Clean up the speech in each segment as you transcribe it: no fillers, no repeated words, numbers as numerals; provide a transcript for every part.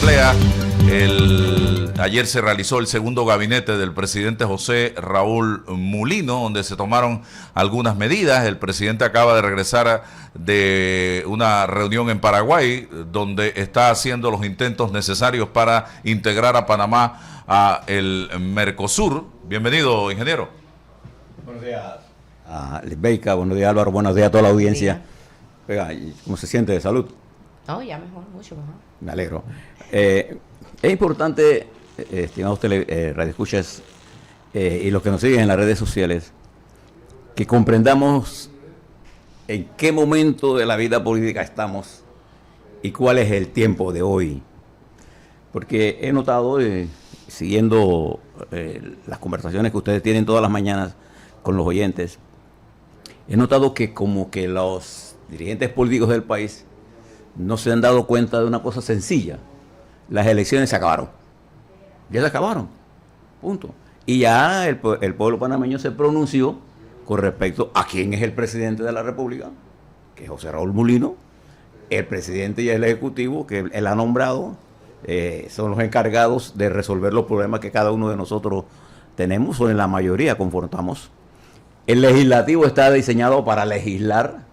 Asamblea. Ayer se realizó el segundo gabinete del presidente José Raúl Mulino, donde se tomaron algunas medidas. El presidente acaba de regresar de una reunión en Paraguay, donde está haciendo los intentos necesarios para integrar a Panamá a el Mercosur. Bienvenido, ingeniero. Buenos días a Lisbeica, buenos días Álvaro, buenos días a toda la audiencia. Oiga, ¿cómo se siente de salud? Oh, ya mejor, mucho mejor. Me alegro. Es importante, estimados radioescuchas y los que nos siguen en las redes sociales, que comprendamos en qué momento de la vida política estamos y cuál es el tiempo de hoy. Porque he notado, siguiendo las conversaciones que ustedes tienen todas las mañanas con los oyentes, he notado que como que los dirigentes políticos del país no se han dado cuenta de una cosa sencilla. Las elecciones se acabaron. Ya se acabaron. Punto. Y ya el pueblo panameño se pronunció con respecto a quién es el presidente de la República, que es José Raúl Mulino. El presidente y el ejecutivo, que él ha nombrado, son los encargados de resolver los problemas que cada uno de nosotros tenemos, o en la mayoría confrontamos. El legislativo está diseñado para legislar,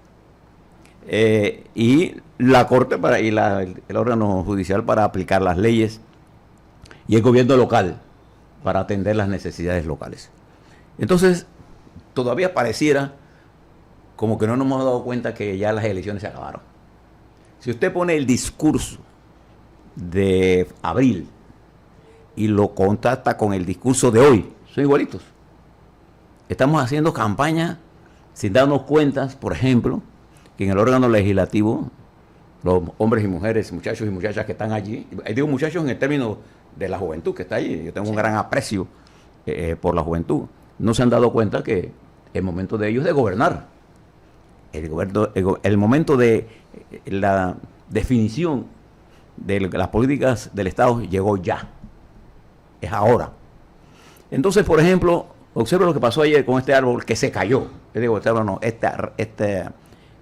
y la Corte el órgano judicial para aplicar las leyes, y el gobierno local para atender las necesidades locales. Entonces, todavía pareciera como que no nos hemos dado cuenta que ya las elecciones se acabaron. Si usted pone el discurso de abril y lo contacta con el discurso de hoy, son igualitos. Estamos haciendo campaña sin darnos cuenta, por ejemplo, que en el órgano legislativo, los hombres y mujeres, muchachos y muchachas que están allí, digo muchachos en el término de la juventud que está allí, yo tengo un gran aprecio por la juventud, no se han dado cuenta que el momento de ellos de gobernar, el momento de la definición de las políticas del Estado llegó ya, es ahora. Entonces, por ejemplo, observa lo que pasó ayer con este árbol que se cayó,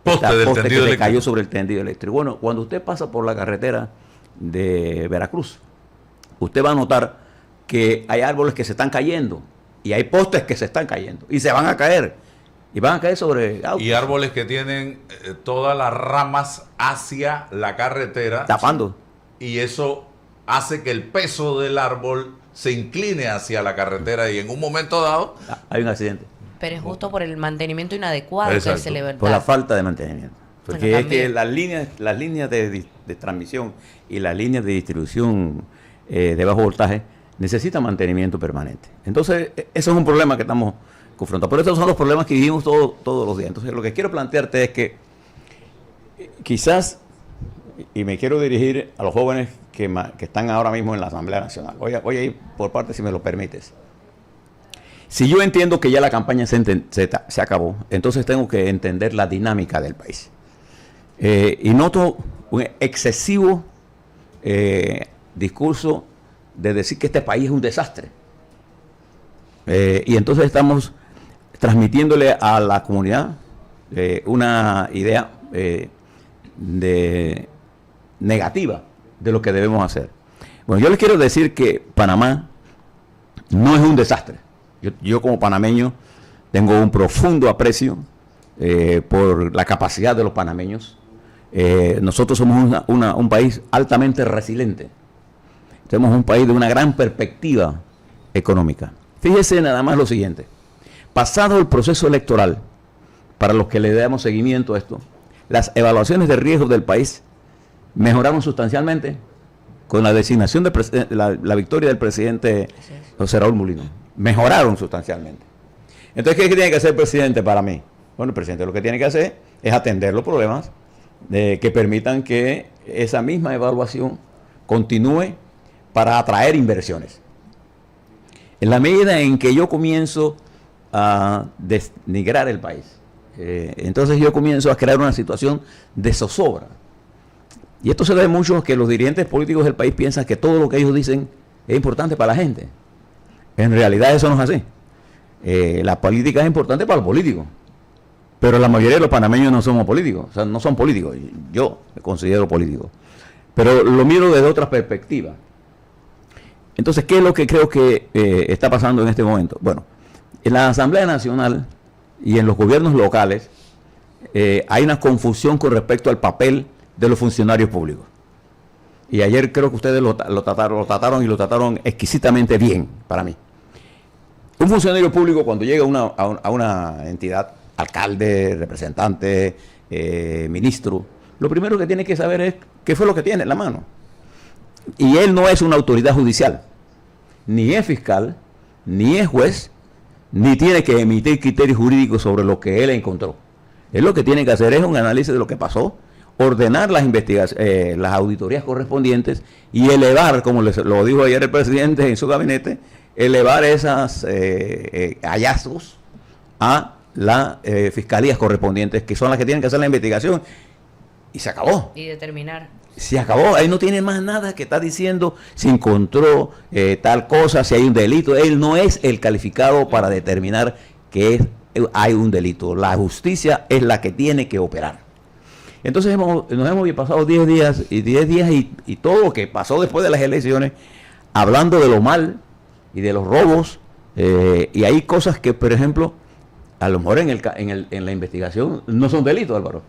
poste que se cayó sobre el tendido eléctrico. Bueno, cuando usted pasa por la carretera de Veracruz, usted va a notar que hay árboles que se están cayendo y hay postes que se están cayendo y se van a caer. Y van a caer sobre autos. Y árboles que tienen todas las ramas hacia la carretera. Tapando. Y eso hace que el peso del árbol se incline hacia la carretera y en un momento dado hay un accidente. Pero es justo por el mantenimiento inadecuado que se le da. Por la falta de mantenimiento. Porque bueno, es que las líneas de transmisión y las líneas de distribución de bajo voltaje necesitan mantenimiento permanente. Entonces, eso es un problema que estamos confrontando. Pero estos son los problemas que vivimos todos los días. Entonces, lo que quiero plantearte es que quizás, y me quiero dirigir a los jóvenes que están ahora mismo en la Asamblea Nacional. Voy a ir por parte, si me lo permites. Si yo entiendo que ya la campaña se acabó, entonces tengo que entender la dinámica del país. Y noto un excesivo discurso de decir que este país es un desastre. Y entonces estamos transmitiéndole a la comunidad una idea negativa de lo que debemos hacer. Bueno, yo les quiero decir que Panamá no es un desastre. Yo como panameño tengo un profundo aprecio por la capacidad de los panameños. Nosotros somos un país altamente resiliente. Somos un país de una gran perspectiva económica. Fíjese nada más lo siguiente. Pasado el proceso electoral, para los que le damos seguimiento a esto, las evaluaciones de riesgo del país mejoraron sustancialmente con la designación de la victoria del presidente José Raúl Mulino. Mejoraron sustancialmente. Entonces, ¿qué tiene que hacer el presidente para mí? Bueno, el presidente lo que tiene que hacer es atender los problemas que permitan que esa misma evaluación continúe para atraer inversiones. En la medida en que yo comienzo a denigrar el país, entonces yo comienzo a crear una situación de zozobra. Y esto se debe mucho a que los dirigentes políticos del país piensan que todo lo que ellos dicen es importante para la gente. En realidad eso no es así. La política es importante para los políticos, pero la mayoría de los panameños no somos políticos, o sea, no son políticos. Yo me considero político. pero lo miro desde otra perspectiva. Entonces, ¿qué es lo que creo que está pasando en este momento? Bueno, en la Asamblea Nacional y en los gobiernos locales hay una confusión con respecto al papel de los funcionarios públicos. Y ayer creo que ustedes lo trataron exquisitamente bien para mí. Un funcionario público cuando llega a una entidad, alcalde, representante, ministro, lo primero que tiene que saber es qué fue lo que tiene en la mano. Y él no es una autoridad judicial, ni es fiscal, ni es juez, ni tiene que emitir criterios jurídicos sobre lo que él encontró. Él lo que tiene que hacer es un análisis de lo que pasó, ordenar las investigaciones, las auditorías correspondientes y elevar, como lo dijo ayer el presidente en su gabinete, elevar esos hallazgos a las fiscalías correspondientes, que son las que tienen que hacer la investigación. Y se acabó. Y determinar. Se acabó. Ahí no tiene más nada que está diciendo si encontró tal cosa, si hay un delito. Él no es el calificado para determinar que hay un delito. La justicia es la que tiene que operar. Entonces nos hemos pasado 10 días y todo lo que pasó después de las elecciones hablando de lo mal y de los robos, y hay cosas que, por ejemplo, a lo mejor en la investigación no son delitos, Álvaro.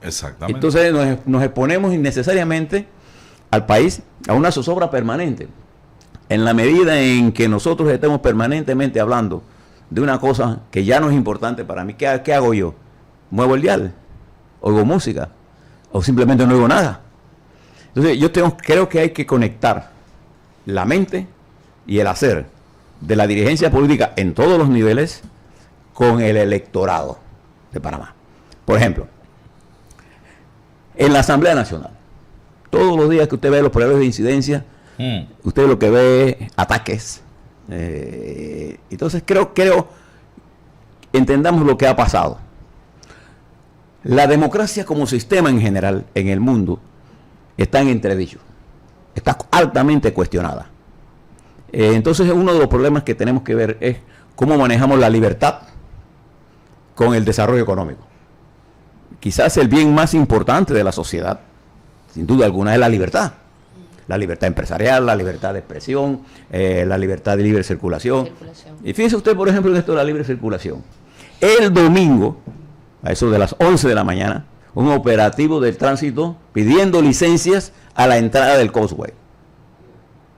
Exactamente. Entonces nos exponemos innecesariamente al país a una zozobra permanente. En la medida en que nosotros estemos permanentemente hablando de una cosa que ya no es importante para mí, ¿qué hago yo? ¿Muevo el dial? ¿Oigo música? ¿O simplemente no oigo nada? Entonces creo que hay que conectar la mente y el hacer de la dirigencia política en todos los niveles con el electorado de Panamá. Por ejemplo, en la Asamblea Nacional, todos los días que usted ve los problemas de incidencia, usted lo que ve es ataques. Entonces creo, entendamos lo que ha pasado. La democracia como sistema en general en el mundo está en entredicho, está altamente cuestionada. Entonces uno de los problemas que tenemos que ver es cómo manejamos la libertad con el desarrollo económico. Quizás el bien más importante de la sociedad, sin duda alguna, es la libertad. La libertad empresarial, la libertad de expresión, la libertad de libre circulación. Y fíjese usted, por ejemplo, en esto de la libre circulación. El domingo, a eso de las 11 de la mañana, un operativo del tránsito pidiendo licencias a la entrada del Causeway.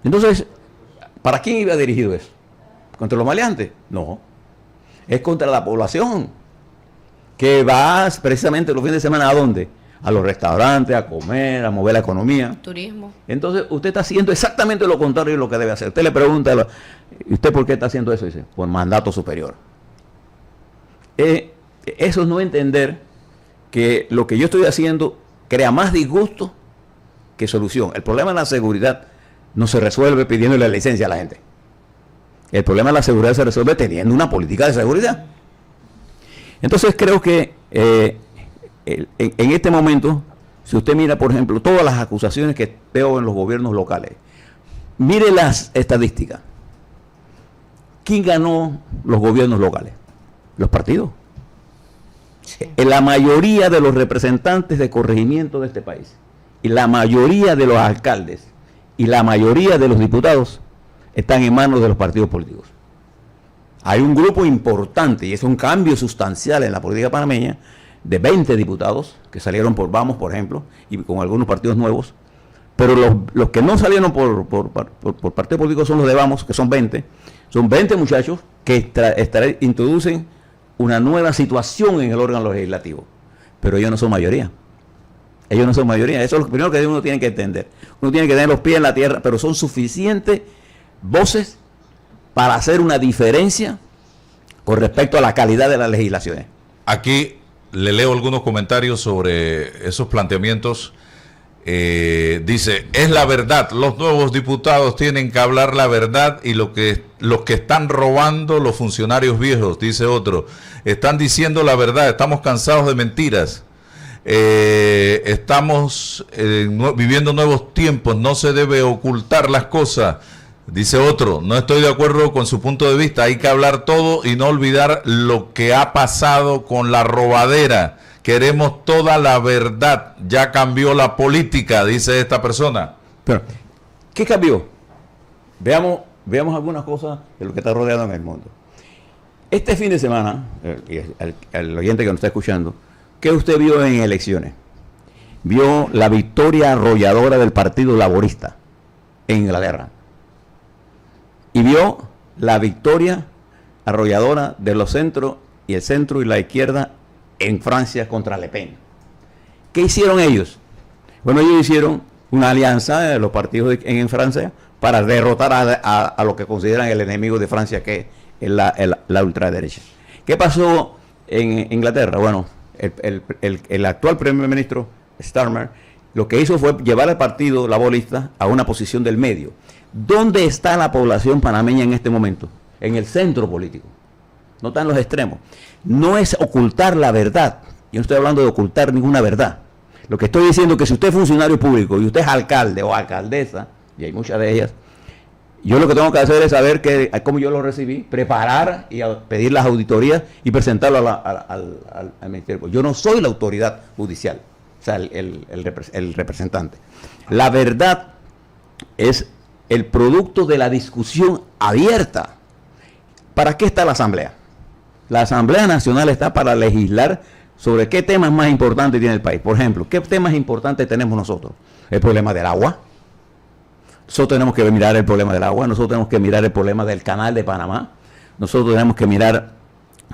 Entonces, ¿para quién iba dirigido eso? ¿Contra los maleantes? No. Es contra la población que va precisamente los fines de semana ¿a dónde? A los restaurantes, a comer, a mover la economía. Turismo. Entonces, usted está haciendo exactamente lo contrario de lo que debe hacer. Usted le pregunta, ¿y usted por qué está haciendo eso? Dice, por mandato superior. Eso es no entender que lo que yo estoy haciendo crea más disgusto que solución. El problema de la seguridad no se resuelve pidiéndole la licencia a la gente. El problema de la seguridad se resuelve teniendo una política de seguridad. Entonces creo que en este momento, si usted mira, por ejemplo, todas las acusaciones que veo en los gobiernos locales, mire las estadísticas. ¿Quién ganó los gobiernos locales? Los partidos. Sí. La mayoría de los representantes de corregimiento de este país, y la mayoría de los alcaldes, y la mayoría de los diputados están en manos de los partidos políticos. Hay un grupo importante, y es un cambio sustancial en la política panameña, de 20 diputados que salieron por Vamos, por ejemplo, y con algunos partidos nuevos, pero los que no salieron por partidos políticos son los de Vamos, que son 20 muchachos que introducen una nueva situación en el órgano legislativo, pero ellos no son mayoría. Ellos no son mayoría. Eso es lo primero que uno tiene que entender. Uno tiene que tener los pies en la tierra, pero son suficientes voces para hacer una diferencia con respecto a la calidad de las legislaciones. Aquí le leo algunos comentarios sobre esos planteamientos. Dice, es la verdad, los nuevos diputados tienen que hablar la verdad y los que están robando los funcionarios viejos, dice otro, están diciendo la verdad, estamos cansados de mentiras. Estamos viviendo nuevos tiempos, no se debe ocultar las cosas, dice otro. No estoy de acuerdo con su punto de vista, hay que hablar todo y no olvidar lo que ha pasado con la robadera queremos toda la verdad, ya cambió la política, dice esta persona. Pero, ¿qué cambió? Veamos algunas cosas de lo que está rodeando en el mundo. Este fin de semana, el oyente que nos está escuchando, ¿qué usted vio en elecciones? Vio la victoria arrolladora del Partido Laborista en Inglaterra. Y vio la victoria arrolladora de los centros y el centro y la izquierda en Francia contra Le Pen. ¿Qué hicieron ellos? Bueno, ellos hicieron una alianza de los partidos en Francia para derrotar a lo que consideran el enemigo de Francia, que es la ultraderecha. ¿Qué pasó en Inglaterra? Bueno, el actual primer ministro Starmer lo que hizo fue llevar al Partido Laborista a una posición del medio. ¿Dónde está la población panameña en este momento? En el centro político. No está en los extremos. No es ocultar la verdad. Yo no estoy hablando de ocultar ninguna verdad. Lo que estoy diciendo es que si usted es funcionario público y usted es alcalde o alcaldesa, y hay muchas de ellas, yo lo que tengo que hacer es saber cómo yo lo recibí, preparar y pedir las auditorías y presentarlo al Ministerio. Yo no soy la autoridad judicial, o sea, el representante. La verdad es el producto de la discusión abierta. ¿Para qué está la Asamblea? La Asamblea Nacional está para legislar sobre qué temas más importantes tiene el país. Por ejemplo, ¿qué temas importantes tenemos nosotros? El problema del agua. Nosotros tenemos que mirar el problema del agua, nosotros tenemos que mirar el problema del canal de Panamá, nosotros tenemos que mirar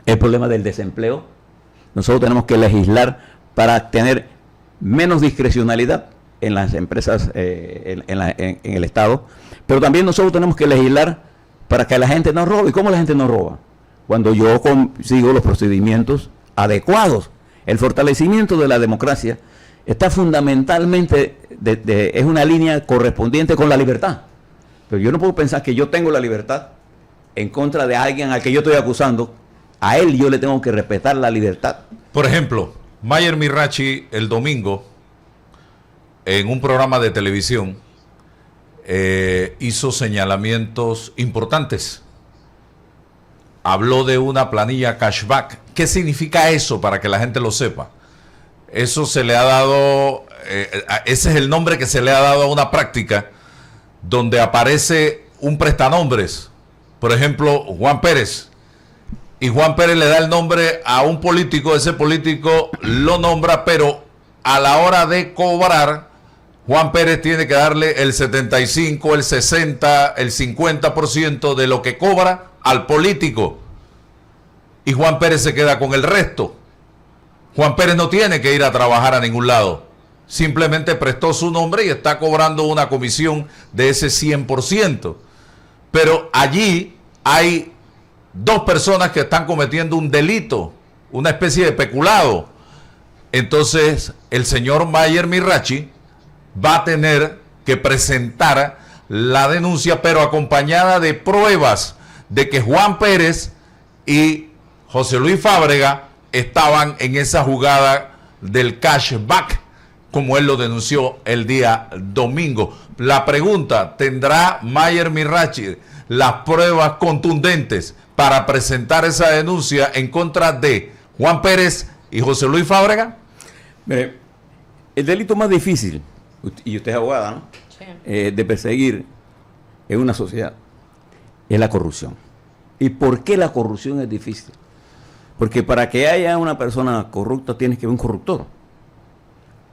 el problema del desempleo, nosotros tenemos que legislar para tener menos discrecionalidad en las empresas, en el Estado, pero también nosotros tenemos que legislar para que la gente no robe. ¿Y cómo la gente no roba? Cuando yo sigo los procedimientos adecuados. El fortalecimiento de la democracia está fundamentalmente, es una línea correspondiente con la libertad. Pero yo no puedo pensar que yo tengo la libertad en contra de alguien al que yo estoy acusando. A él yo le tengo que respetar la libertad. Por ejemplo, Mayer Mirachi el domingo, en un programa de televisión, hizo señalamientos importantes. Habló de una planilla cashback. ¿Qué significa eso para que la gente lo sepa? Eso se le ha dado, ese es el nombre que se le ha dado a una práctica donde aparece un prestanombres. Por ejemplo, Juan Pérez. Y Juan Pérez le da el nombre a un político, ese político lo nombra, pero a la hora de cobrar, Juan Pérez tiene que darle el 75, el 60, el 50% de lo que cobra al político. Y Juan Pérez se queda con el resto. Juan Pérez no tiene que ir a trabajar a ningún lado. Simplemente prestó su nombre y está cobrando una comisión de ese 100%. Pero allí hay dos personas que están cometiendo un delito, una especie de peculado. Entonces, el señor Mayer Mirachi va a tener que presentar la denuncia, pero acompañada de pruebas de que Juan Pérez y José Luis Fábrega estaban en esa jugada del cashback, como él lo denunció el día domingo. La pregunta, ¿tendrá Mayer Mirachi las pruebas contundentes para presentar esa denuncia en contra de Juan Pérez y José Luis Fábrega? Mire, el delito más difícil, y usted es abogada, ¿no? Sí. De perseguir en una sociedad es la corrupción. ¿Y por qué la corrupción es difícil? Porque para que haya una persona corrupta tiene que haber un corruptor.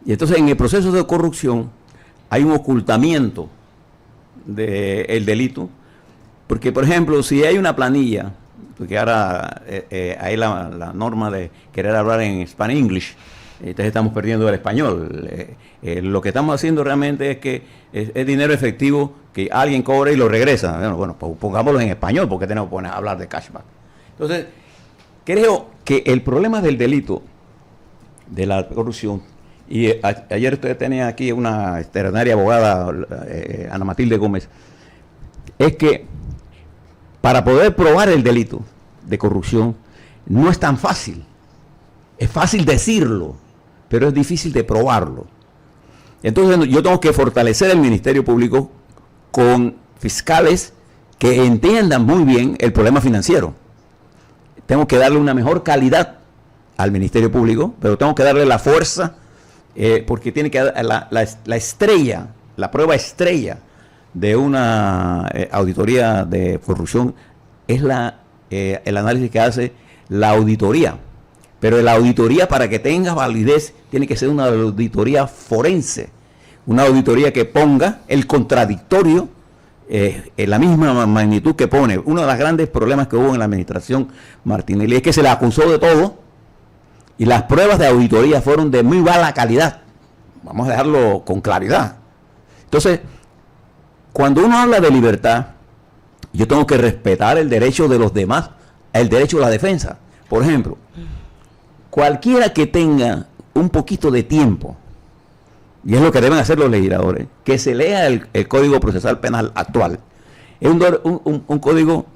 Y entonces en el proceso de corrupción hay un ocultamiento del delito. Porque, por ejemplo, si hay una planilla, porque ahora hay la norma de querer hablar en Spanish English, entonces estamos perdiendo el español. Lo que estamos haciendo realmente es que es dinero efectivo que alguien cobra y lo regresa. Bueno, pues pongámoslo en español, porque tenemos que hablar de cashback. Entonces, creo que el problema del delito, de la corrupción, y ayer usted tenía aquí una extraordinaria abogada, Ana Matilde Gómez, es que para poder probar el delito de corrupción no es tan fácil. Es fácil decirlo, pero es difícil de probarlo. Entonces yo tengo que fortalecer el Ministerio Público con fiscales que entiendan muy bien el problema financiero. Tengo que darle una mejor calidad al Ministerio Público, pero tengo que darle la fuerza, porque tiene que dar la estrella, la prueba estrella de una auditoría de corrupción es el análisis que hace la auditoría. Pero la auditoría, para que tenga validez, tiene que ser una auditoría forense, una auditoría que ponga el contradictorio en la misma magnitud que pone. Uno de los grandes problemas que hubo en la administración Martinelli es que se le acusó de todo y las pruebas de auditoría fueron de muy mala calidad. Vamos a dejarlo con claridad. Entonces, cuando uno habla de libertad, yo tengo que respetar el derecho de los demás, el derecho a la defensa. Por ejemplo, cualquiera que tenga un poquito de tiempo, y es lo que deben hacer los legisladores, que se lea el Código Procesal Penal actual. Es un código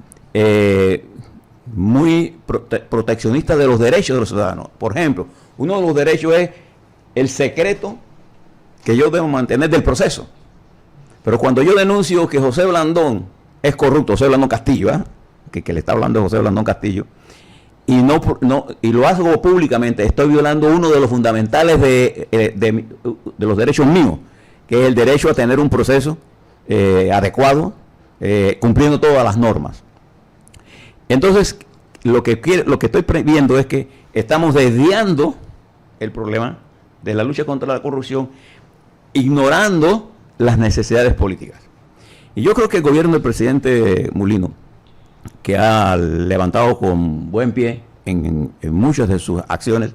muy proteccionista de los derechos de los ciudadanos. Por ejemplo, uno de los derechos es el secreto que yo debo mantener del proceso. Pero cuando yo denuncio que José Blandón es corrupto, José Blandón Castillo, que le está hablando de José Blandón Castillo, y lo hago públicamente, estoy violando uno de los fundamentales de los derechos míos, que es el derecho a tener un proceso adecuado, cumpliendo todas las normas. Entonces, lo que estoy viendo es que estamos desviando el problema de la lucha contra la corrupción, ignorando las necesidades políticas. Y yo creo que el gobierno del presidente Mulino, que ha levantado con buen pie en muchas de sus acciones,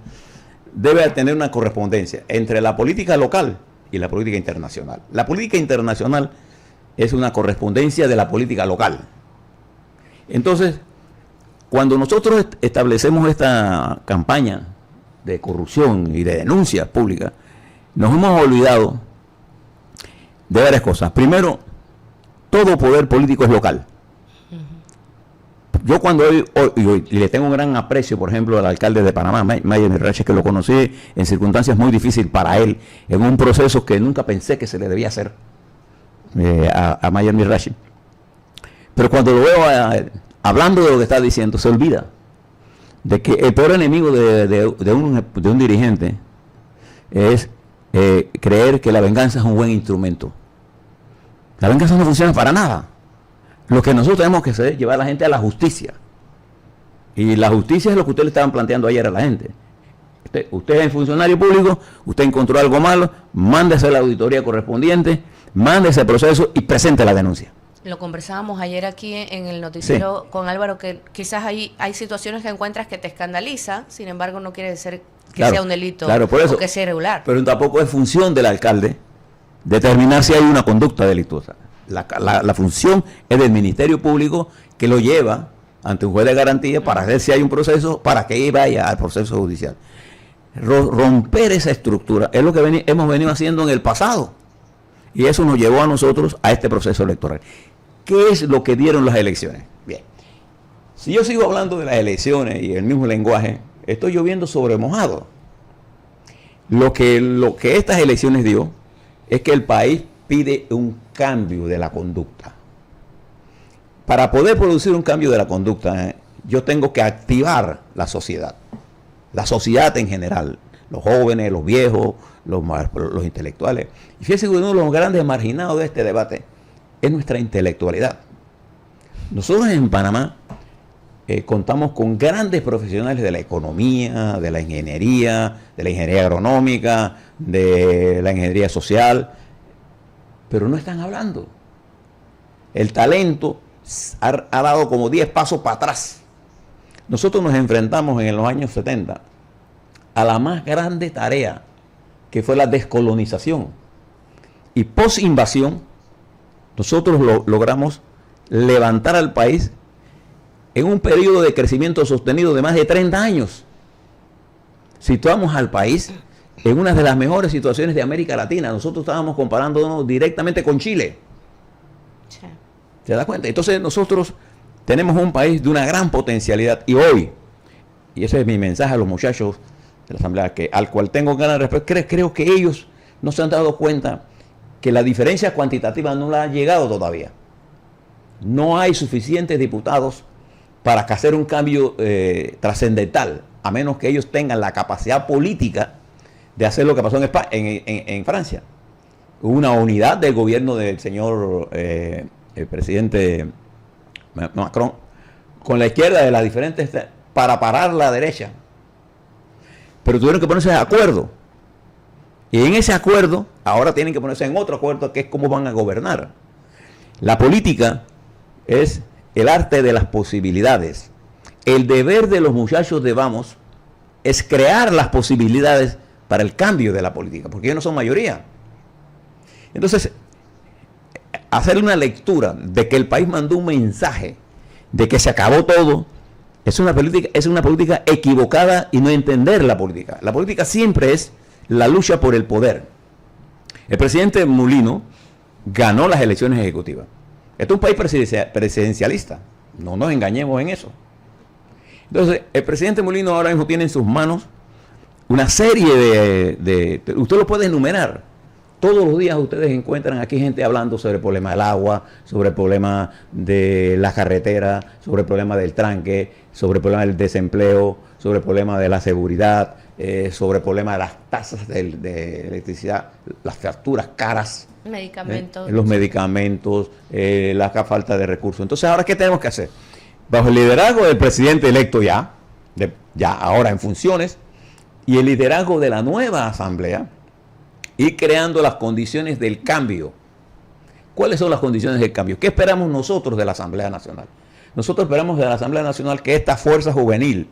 debe tener una correspondencia entre la política local y la política internacional. La política internacional es una correspondencia de la política local. Entonces, cuando nosotros establecemos esta campaña de corrupción y de denuncia pública, nos hemos olvidado de varias cosas. Primero, todo poder político es local. Yo cuando y le tengo un gran aprecio, por ejemplo, al alcalde de Panamá, Mayer Mirache, que lo conocí en circunstancias muy difíciles para él, en un proceso que nunca pensé que se le debía hacer a Mayer Mirache. Pero cuando lo veo hablando de lo que está diciendo, se olvida de que el peor enemigo de un dirigente es creer que la venganza es un buen instrumento. La venganza no funciona para nada. Lo que nosotros tenemos que hacer es llevar a la gente a la justicia. Y la justicia es lo que ustedes le estaban planteando ayer a la gente. Usted es funcionario público, usted encontró algo malo, mándese a la auditoría correspondiente, mándese el proceso y presente la denuncia. Lo conversábamos ayer aquí en el noticiero con Álvaro, que quizás hay situaciones que encuentras que te escandalizan, sin embargo no quiere decir que sea un delito, por eso, o que sea irregular. Pero tampoco es función del alcalde determinar si hay una conducta delictuosa. La función es del Ministerio Público, que lo lleva ante un juez de garantía para ver si hay un proceso, para que vaya al proceso judicial. Romper esa estructura es lo que hemos venido haciendo en el pasado, y eso nos llevó a nosotros a este proceso electoral. ¿Qué es lo que dieron las elecciones? Bien, si yo sigo hablando de las elecciones y el mismo lenguaje, estoy lloviendo sobre mojado. Lo que estas elecciones dio es que el país pide un cambio de la conducta. Para poder producir un cambio de la conducta, yo tengo que activar la sociedad en general, los jóvenes, los viejos, los intelectuales. Y fíjense que uno de los grandes marginados de este debate es nuestra intelectualidad. Nosotros en Panamá contamos con grandes profesionales de la economía, de la ingeniería agronómica, de la ingeniería social, pero no están hablando. El talento ha dado como 10 pasos para atrás. Nosotros nos enfrentamos en los años 70 a la más grande tarea, que fue la descolonización. Y post-invasión, nosotros logramos levantar al país en un periodo de crecimiento sostenido de más de 30 años. Situamos al país en una de las mejores situaciones de América Latina. Nosotros estábamos comparándonos directamente con Chile. Sí. ¿Se da cuenta? Entonces nosotros tenemos un país de una gran potencialidad, y hoy, y ese es mi mensaje a los muchachos de la Asamblea, al cual tengo ganas de respetar, creo que ellos no se han dado cuenta que la diferencia cuantitativa no la ha llegado todavía. No hay suficientes diputados para hacer un cambio trascendental a menos que ellos tengan la capacidad política de hacer lo que pasó en Francia. Hubo una unidad del gobierno del señor el presidente Macron con la izquierda de las diferentes para parar la derecha. Pero tuvieron que ponerse de acuerdo. Y en ese acuerdo, ahora tienen que ponerse en otro acuerdo, que es cómo van a gobernar. La política es el arte de las posibilidades. El deber de los muchachos de Vamos es crear las posibilidades para el cambio de la política, porque ellos no son mayoría. Entonces, hacer una lectura de que el país mandó un mensaje de que se acabó todo, es una política equivocada y no entender la política. La política siempre es la lucha por el poder. El presidente Mulino ganó las elecciones ejecutivas. Esto es un país presidencialista. No nos engañemos en eso. Entonces, el presidente Mulino ahora mismo tiene en sus manos una serie usted lo puede enumerar. Todos los días ustedes encuentran aquí gente hablando sobre el problema del agua, sobre el problema de la carretera, sobre el problema del tranque, sobre el problema del desempleo, sobre el problema de la seguridad, sobre el problema de las tasas de electricidad, las facturas caras, medicamentos, los medicamentos, la falta de recursos. Entonces, ¿ahora qué tenemos que hacer? Bajo el liderazgo del presidente electo ya ahora en funciones, y el liderazgo de la nueva asamblea, y creando las condiciones del cambio. ¿Cuáles son las condiciones del cambio? ¿Qué esperamos nosotros de la Asamblea Nacional? Nosotros esperamos de la Asamblea Nacional que esta fuerza juvenil,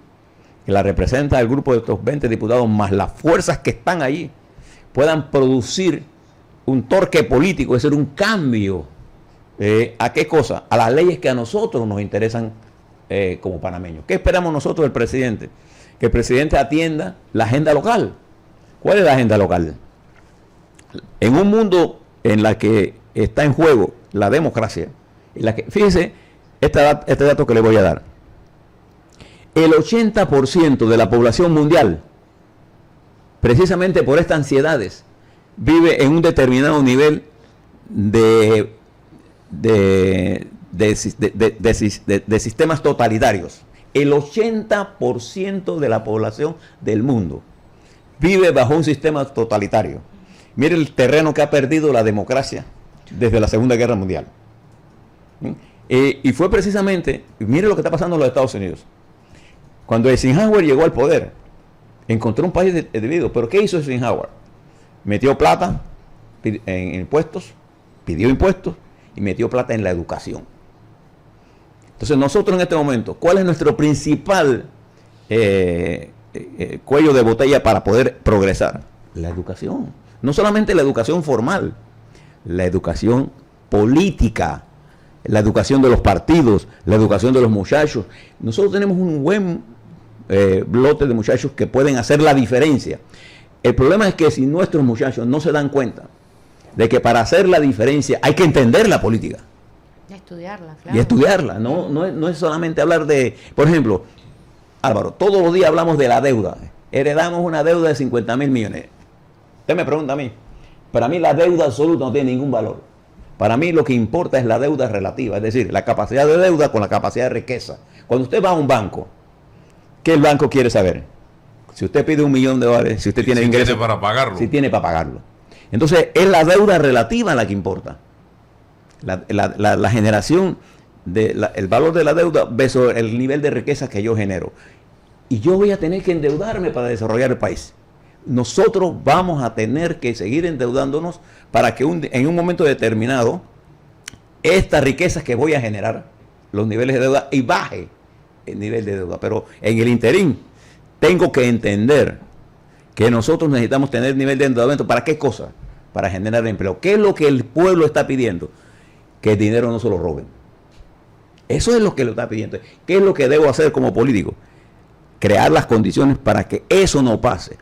que la representa el grupo de estos 20 diputados, más las fuerzas que están allí, puedan producir un torque político, es decir, un cambio. ¿A qué cosa? A las leyes que a nosotros nos interesan como panameños. ¿Qué esperamos nosotros del presidente? Que el presidente atienda la agenda local. ¿Cuál es la agenda local? En un mundo en la que está en juego la democracia, en la que, fíjese, este dato que le voy a dar. El 80% de la población mundial, precisamente por estas ansiedades, vive en un determinado nivel de sistemas totalitarios. El 80% de la población del mundo vive bajo un sistema totalitario. Mire el terreno que ha perdido la democracia desde la Segunda Guerra Mundial. Y fue precisamente, mire lo que está pasando en los Estados Unidos. Cuando Eisenhower llegó al poder, encontró un país dividido. ¿Pero qué hizo Eisenhower? Metió plata en impuestos, pidió impuestos y metió plata en la educación. Entonces nosotros en este momento, ¿cuál es nuestro principal cuello de botella para poder progresar? La educación. No solamente la educación formal, la educación política, la educación de los partidos, la educación de los muchachos. Nosotros tenemos un buen bloque de muchachos que pueden hacer la diferencia. El problema es que si nuestros muchachos no se dan cuenta de que para hacer la diferencia hay que entender la política. Y estudiarla, claro. Y estudiarla, no es solamente hablar de, por ejemplo, Álvaro, todos los días hablamos de la deuda. Heredamos una deuda de 50.000 millones. Usted me pregunta a mí. Para mí la deuda absoluta no tiene ningún valor. Para mí lo que importa es la deuda relativa, es decir, la capacidad de deuda con la capacidad de riqueza. Cuando usted va a un banco, ¿qué el banco quiere saber? Si usted pide $1 millón, si usted tiene ingresos. Tiene para pagarlo. Si tiene para pagarlo. Entonces, es la deuda relativa la que importa. La generación, el valor de la deuda versus el nivel de riqueza que yo genero. Y yo voy a tener que endeudarme para desarrollar el país. Nosotros vamos a tener que seguir endeudándonos para que en un momento determinado estas riquezas que voy a generar, los niveles de deuda, y baje el nivel de deuda. Pero en el interín tengo que entender que nosotros necesitamos tener nivel de endeudamiento. ¿Para qué cosa? Para generar empleo. ¿Qué es lo que el pueblo está pidiendo? Que el dinero no se lo roben. Eso es lo que lo está pidiendo. ¿Qué es lo que debo hacer como político? Crear las condiciones para que eso no pase.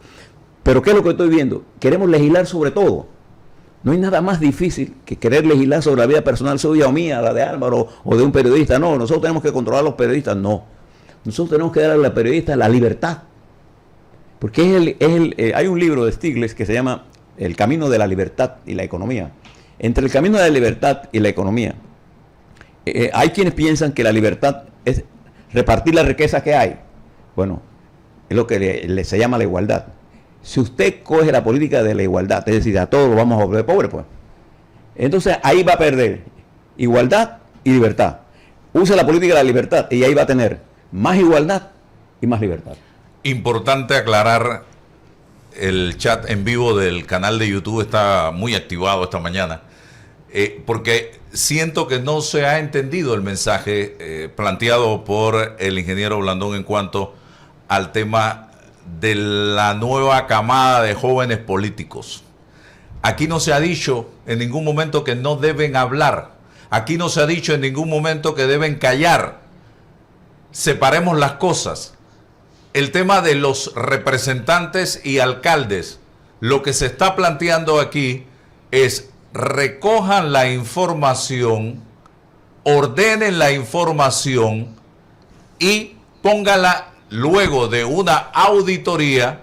Pero ¿qué es lo que estoy viendo? Queremos legislar sobre todo. No hay nada más difícil que querer legislar sobre la vida personal suya o mía, la de Álvaro o de un periodista. No, nosotros tenemos que controlar a los periodistas. No. Nosotros tenemos que dar a los periodistas la libertad. Porque hay un libro de Stiglitz que se llama El camino de la libertad y la economía. Entre el camino de la libertad y la economía, hay quienes piensan que la libertad es repartir la riqueza que hay. Bueno, es lo que se llama la igualdad. Si usted coge la política de la igualdad, es decir, a todos los vamos a volver pobres, pues, entonces ahí va a perder igualdad y libertad. Use la política de la libertad y ahí va a tener más igualdad y más libertad. Importante aclarar, el chat en vivo del canal de YouTube está muy activado esta mañana, porque siento que no se ha entendido el mensaje planteado por el ingeniero Blandón en cuanto al tema de la nueva camada de jóvenes políticos. Aquí no se ha dicho en ningún momento que no deben hablar. Aquí no se ha dicho en ningún momento que deben callar. Separemos las cosas. El tema de los representantes y alcaldes, lo que se está planteando aquí es recojan la información, ordenen la información y póngala luego de una auditoría,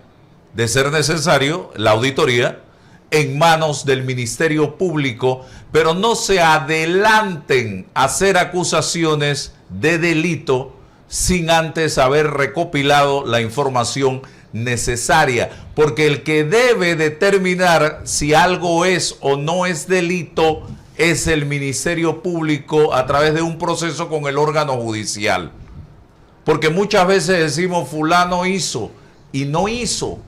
de ser necesario, la auditoría, en manos del Ministerio Público, pero no se adelanten a hacer acusaciones de delito sin antes haber recopilado la información necesaria, porque el que debe determinar si algo es o no es delito es el Ministerio Público a través de un proceso con el órgano judicial. Porque muchas veces decimos fulano hizo y no hizo.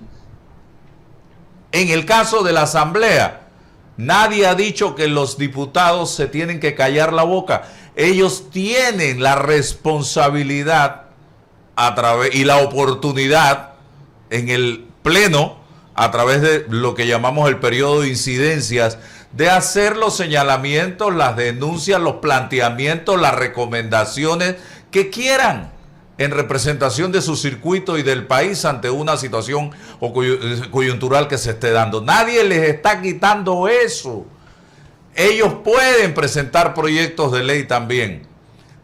En el caso de la Asamblea, nadie ha dicho que los diputados se tienen que callar la boca. Ellos tienen la responsabilidad y la oportunidad en el Pleno, a través de lo que llamamos el periodo de incidencias, de hacer los señalamientos, las denuncias, los planteamientos, las recomendaciones que quieran en representación de su circuito y del país ante una situación coyuntural que se esté dando. Nadie les está quitando eso. Ellos pueden presentar proyectos de ley también,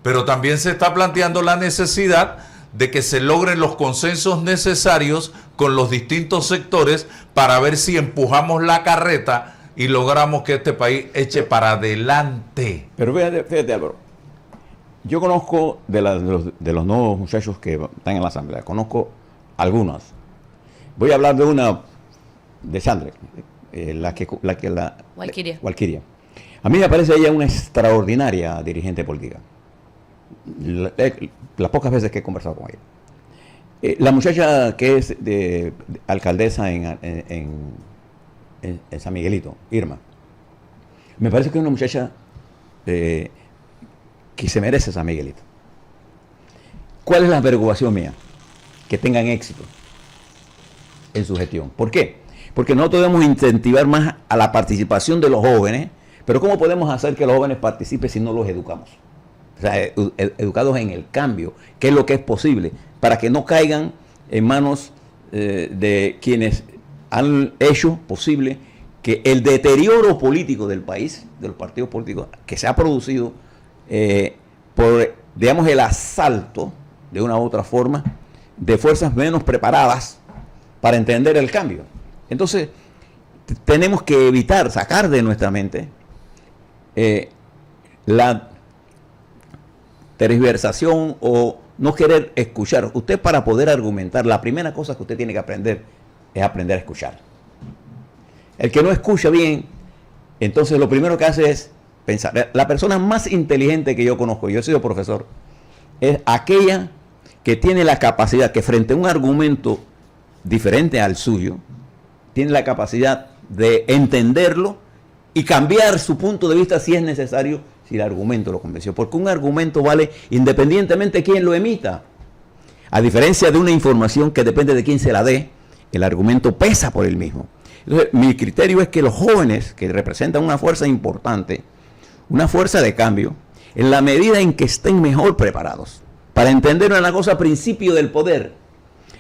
pero también se está planteando la necesidad de que se logren los consensos necesarios con los distintos sectores para ver si empujamos la carreta y logramos que este país eche para adelante. Pero fíjate Álvaro, yo conozco de los nuevos muchachos que están en la Asamblea, conozco algunos. Voy a hablar de una, de Sandra, Walkiria. A mí me parece ella una extraordinaria dirigente política. Las pocas veces que he conversado con ella. La muchacha que es de alcaldesa en San Miguelito, Irma, me parece que es una muchacha que se merece San Miguelito. ¿Cuál es la preocupación mía? Que tengan éxito en su gestión. ¿Por qué? Porque nosotros debemos incentivar más a la participación de los jóvenes, pero ¿cómo podemos hacer que los jóvenes participen si no los educamos? O sea, educados en el cambio, que es lo que es posible, para que no caigan en manos de quienes han hecho posible que el deterioro político del país, de los partidos políticos, que se ha producido por, digamos, el asalto, de una u otra forma, de fuerzas menos preparadas para entender el cambio. Entonces, tenemos que evitar, sacar de nuestra mente la tergiversación o no querer escuchar. Usted, para poder argumentar, la primera cosa que usted tiene que aprender es aprender a escuchar. El que no escucha bien, entonces lo primero que hace es pensar. La persona más inteligente que yo conozco, yo he sido profesor, es aquella que tiene la capacidad, que frente a un argumento diferente al suyo, tiene la capacidad de entenderlo y cambiar su punto de vista si es necesario, si el argumento lo convenció. Porque un argumento vale independientemente de quién lo emita. A diferencia de una información que depende de quién se la dé, el argumento pesa por él mismo. Entonces, mi criterio es que los jóvenes, que representan una fuerza importante, una fuerza de cambio, en la medida en que estén mejor preparados para entender una cosa, principio del poder.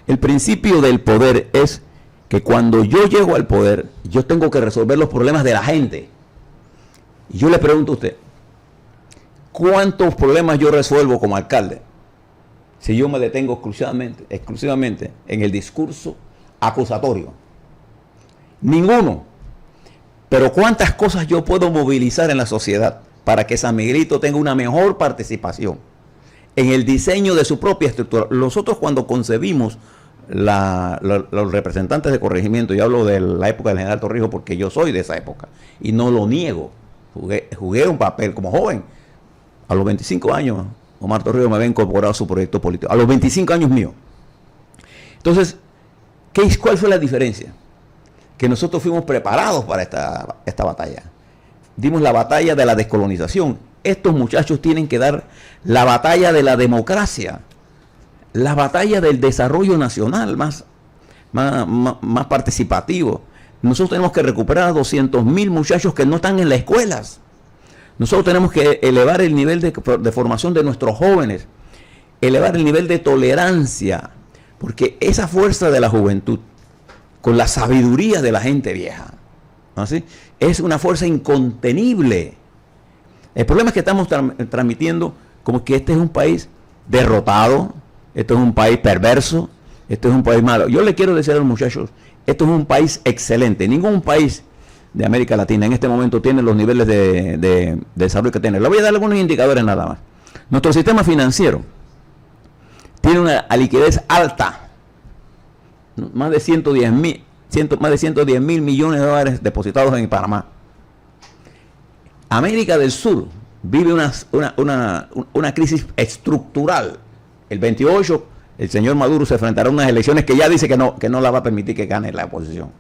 El principio del poder es que cuando yo llego al poder, yo tengo que resolver los problemas de la gente. Y yo le pregunto a usted, ¿cuántos problemas yo resuelvo como alcalde si yo me detengo exclusivamente en el discurso acusatorio? Ninguno. Pero ¿cuántas cosas yo puedo movilizar en la sociedad para que San Miguelito tenga una mejor participación en el diseño de su propia estructura? Nosotros, cuando concebimos los representantes de corregimiento, yo hablo de la época del general Torrijos porque yo soy de esa época y no lo niego, jugué un papel como joven. A los 25 años Omar Torrijos me había incorporado a su proyecto político, a los 25 años mío. Entonces, ¿cuál fue la diferencia? Que nosotros fuimos preparados para esta batalla. Dimos la batalla de la descolonización. Estos muchachos tienen que dar la batalla de la democracia, la batalla del desarrollo nacional más participativo. Nosotros tenemos que recuperar a 200.000 muchachos que no están en las escuelas. Nosotros tenemos que elevar el nivel de formación de nuestros jóvenes, elevar el nivel de tolerancia, porque esa fuerza de la juventud, con la sabiduría de la gente vieja, ¿así? Es una fuerza incontenible. El problema es que estamos transmitiendo como que este es un país derrotado, esto es un país perverso, esto es un país malo. Yo le quiero decir a los muchachos, esto es un país excelente. Ningún país de América Latina en este momento tiene los niveles de desarrollo que tiene. Le voy a dar algunos indicadores nada más. Nuestro sistema financiero tiene una liquidez alta, más de 110 mil millones de dólares depositados en Panamá. América del Sur vive una crisis estructural. El 28, el señor Maduro se enfrentará a unas elecciones que ya dice que no la va a permitir que gane la oposición.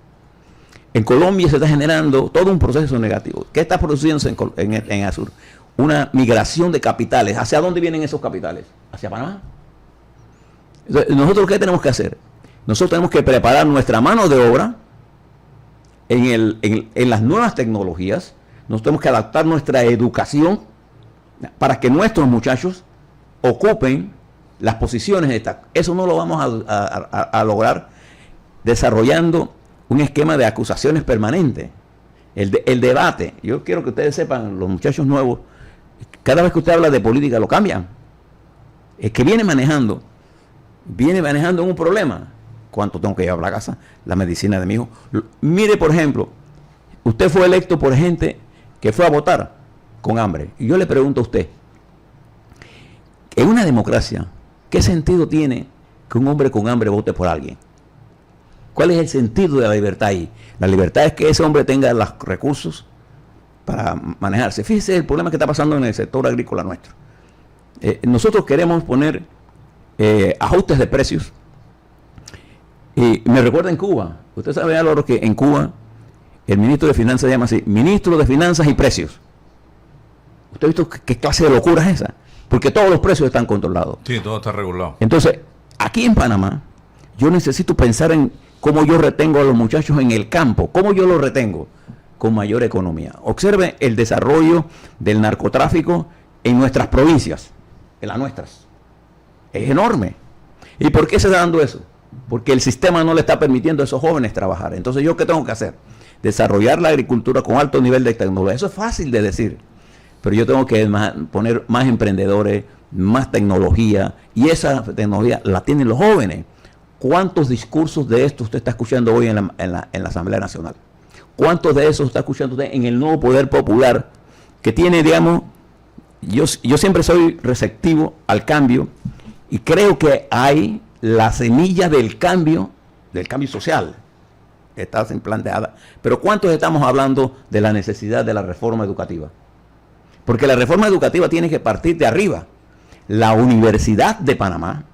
En Colombia se está generando todo un proceso negativo. ¿Qué está produciéndose en el sur? Una migración de capitales. ¿Hacia dónde vienen esos capitales? ¿Hacia Panamá? Entonces, ¿nosotros qué tenemos que hacer? Nosotros tenemos que preparar nuestra mano de obra en las nuevas tecnologías. Nosotros tenemos que adaptar nuestra educación para que nuestros muchachos ocupen las posiciones de esta. Eso no lo vamos a lograr desarrollando un esquema de acusaciones permanentes. El debate. Yo quiero que ustedes sepan, los muchachos nuevos, cada vez que usted habla de política lo cambian. Es que viene manejando un problema. ¿Cuánto tengo que llevar a la casa? La medicina de mi hijo. Mire, por ejemplo, usted fue electo por gente que fue a votar con hambre. Y yo le pregunto a usted, en una democracia, ¿qué sentido tiene que un hombre con hambre vote por alguien? ¿Cuál es el sentido de la libertad ahí? La libertad es que ese hombre tenga los recursos para manejarse. Fíjese el problema que está pasando en el sector agrícola nuestro. Nosotros queremos poner ajustes de precios. Y me recuerda en Cuba. Usted sabe, Álvaro, que en Cuba el ministro de Finanzas se llama así, ministro de Finanzas y Precios. ¿Usted ha visto qué clase de locura es esa? Porque todos los precios están controlados. Sí, todo está regulado. Entonces, aquí en Panamá, yo necesito pensar en cómo yo retengo a los muchachos en el campo. ¿Cómo yo los retengo? Con mayor economía. Observe el desarrollo del narcotráfico en nuestras provincias, en las nuestras. Es enorme. ¿Y por qué se está dando eso? Porque el sistema no le está permitiendo a esos jóvenes trabajar. Entonces, ¿yo qué tengo que hacer? Desarrollar la agricultura con alto nivel de tecnología. Eso es fácil de decir. Pero yo tengo que poner más emprendedores, más tecnología. Y esa tecnología la tienen los jóvenes. ¿Cuántos discursos de esto usted está escuchando hoy en la Asamblea Nacional? ¿Cuántos de esos está escuchando usted en el nuevo poder popular que tiene, digamos, yo siempre soy receptivo al cambio y creo que hay la semilla del cambio social que está planteada, pero ¿cuántos estamos hablando de la necesidad de la reforma educativa? Porque la reforma educativa tiene que partir de arriba. La Universidad de Panamá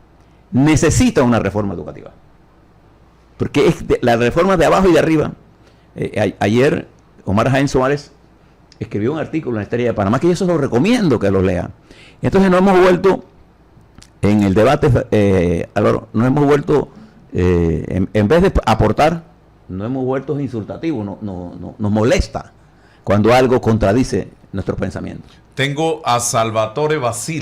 necesita una reforma educativa. Porque es la reforma de abajo y de arriba. Ayer Omar Jaén Suárez escribió un artículo en la Estrella de Panamá que yo se lo recomiendo que lo lean. Entonces nos hemos vuelto en el debate, Álvaro, nos hemos vuelto, en vez de aportar, nos hemos vuelto insultativos, nos molesta cuando algo contradice nuestros pensamientos. Tengo a Salvatore Basile.